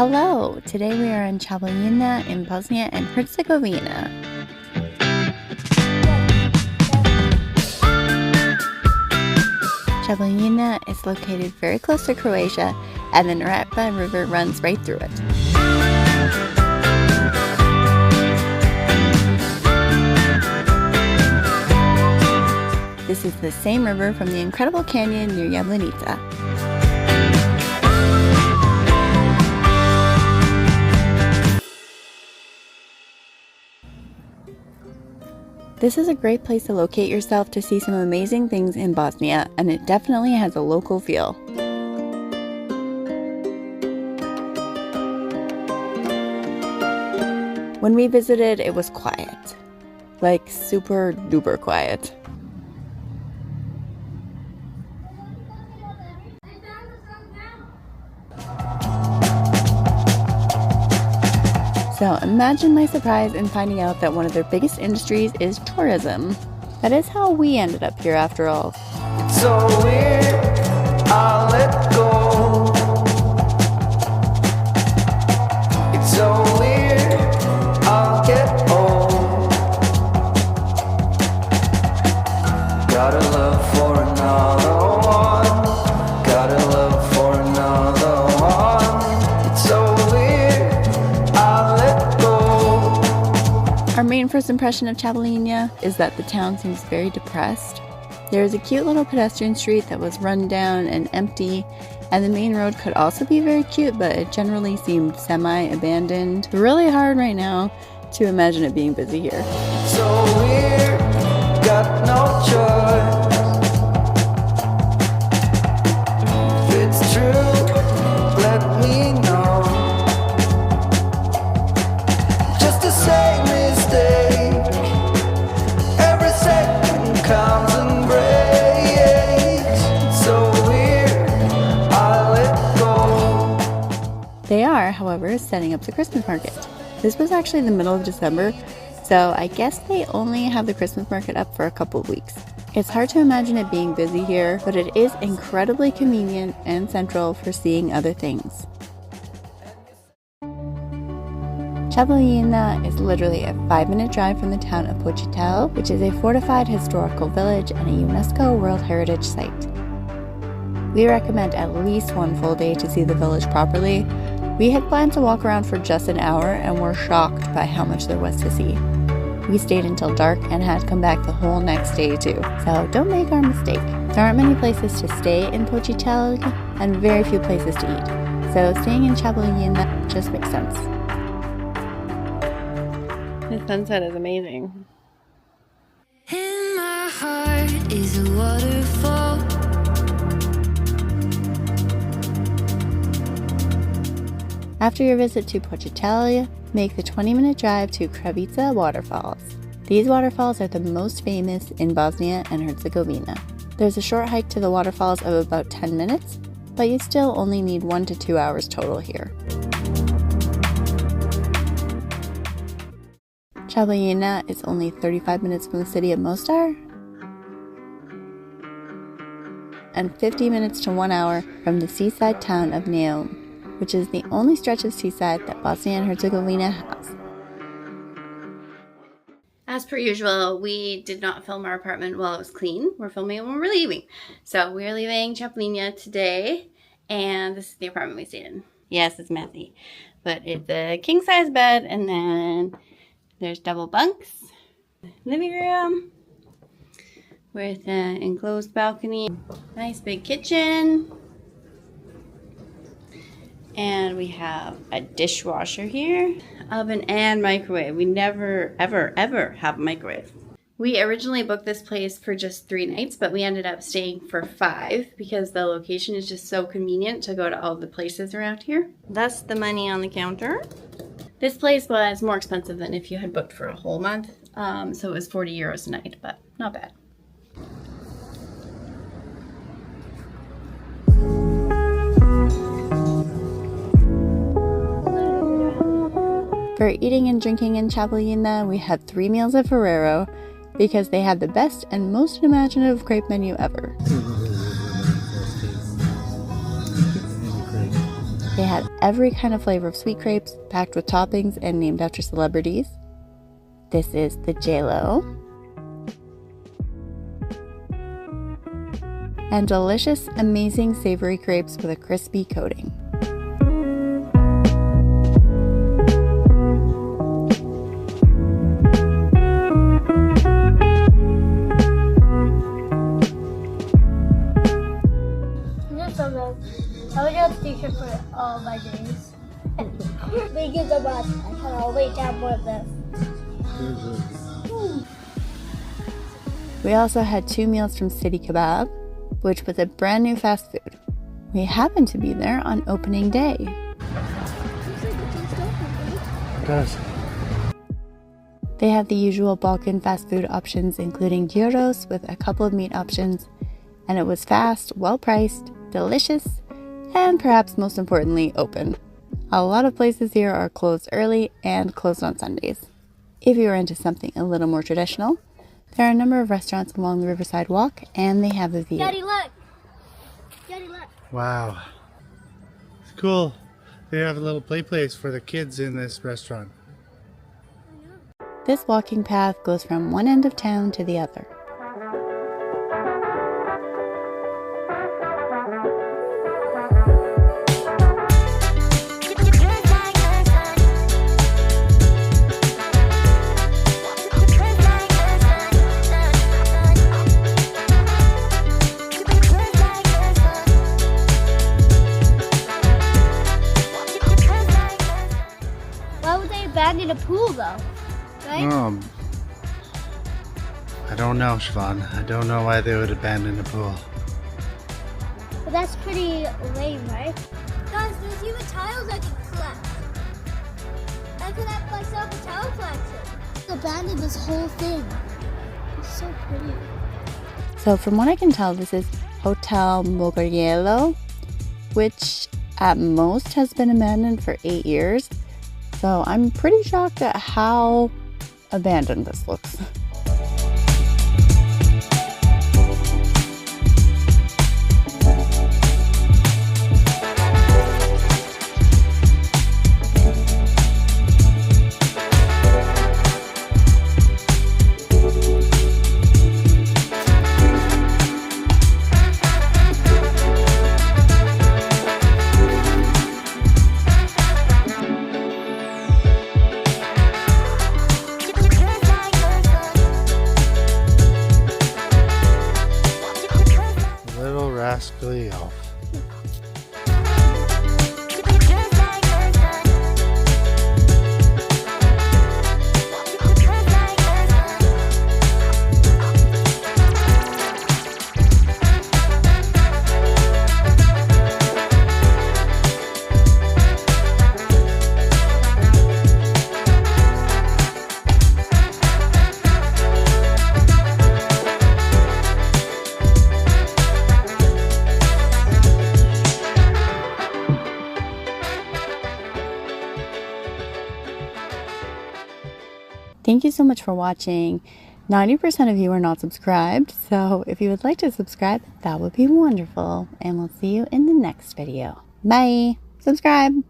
Hello! Today we are in Capljina in Bosnia and Herzegovina. Capljina is located very close to Croatia, and the Riverside River runs right through it. This is the same river from the incredible canyon near Capljina. This is a great place to locate yourself to see some amazing things in Bosnia, and it definitely has a local feel. When we visited, it was quiet. Like super duper quiet. So imagine my surprise in finding out that one of their biggest industries is tourism. That is how we ended up here after all. It's so weird, I'll let go. It's so weird, I'll get old. Got a love for another one. Got a love for another one. It's so weird, I'll let go. Our main first impression of Capljina is that the town seems very depressed. There is a cute little pedestrian street that was run down and empty, and the main road could also be very cute, but it generally seemed semi-abandoned. It's really hard right now to imagine it being busy here. So weird, got no choice. If it's true, let me know. Just a same mistake. Every second comes and breaks. It's so weird, I let go. They are, however, setting up the Christmas market. This was actually the middle of December, so I guess they only have the Christmas market up for a couple of weeks. It's hard to imagine it being busy here, but it is incredibly convenient and central for seeing other things. Capljina is literally a 5-minute drive from the town of Pocitelj, which is a fortified historical village and a UNESCO World Heritage Site. We recommend at least one full day to see the village properly. We had planned to walk around for just an hour and were shocked by how much there was to see. We stayed until dark and had to come back the whole next day too, so don't make our mistake. There aren't many places to stay in Pocitelj and very few places to eat, so staying in Capljina just makes sense. The sunset is amazing. In my heart is a waterfall. After your visit to Pocitelj, make the 20-minute drive to Kravice Waterfalls. These waterfalls are the most famous in Bosnia and Herzegovina. There's a short hike to the waterfalls of about 10 minutes, but you still only need 1 to 2 hours total here. Capljina is only 35 minutes from the city of Mostar and 50 minutes to 1 hour from the seaside town of Neum, which is the only stretch of seaside that Bosnia and Herzegovina has. As per usual, we did not film our apartment while it was clean. We're filming it when we're leaving. So we're leaving Capljina today, and this is the apartment we stayed in. Yes, it's messy, but it's a king-size bed, and then there's double bunks, living room with an enclosed balcony, nice big kitchen, and we have a dishwasher here, oven and microwave. We never, ever, ever have a microwave. We originally booked this place for just 3 nights, but we ended up staying for 5 because the location is just so convenient to go to all the places around here. That's the money on the counter. This place was more expensive than if you had booked for a whole month, so it was 40 euros a night, but not bad. For eating and drinking in Capljina, we had 3 meals at Ferrero because they had the best and most imaginative crepe menu ever. They had every kind of flavor of sweet crepes, packed with toppings and named after celebrities. This is the J-Lo. And delicious, amazing savory crepes with a crispy coating. I would have t-shirt for all my days. They give the bus. I cannot wait to have more of this. We also had 2 meals from City Kebab, which was a brand new fast food. We happened to be there on opening day. It does. They had the usual Balkan fast food options, including gyros with a couple of meat options, and it was fast, well-priced, delicious, and perhaps most importantly, open. A lot of places here are closed early and closed on Sundays. If you are into something a little more traditional, there are a number of restaurants along the Riverside Walk, and they have a view. Daddy, look! Daddy, look! Wow. It's cool. They have a little play place for the kids in this restaurant. This walking path goes from one end of town to the other. Why would they abandon a pool though? Right? I don't know, Siobhan. I don't know why they would abandon the pool. But that's pretty lame, right? Guys, there's even tiles I can collect. I could have myself a tile collection. Abandon this whole thing. It's so pretty. So from what I can tell, this is Hotel Mogoriello, which at most has been abandoned for 8 years. So I'm pretty shocked at how abandoned this looks. Rascally elf. Thank you so much for watching. 90% of you are not subscribed, so if you would like to subscribe, that would be wonderful. And we'll see you in the next video. Bye! Subscribe!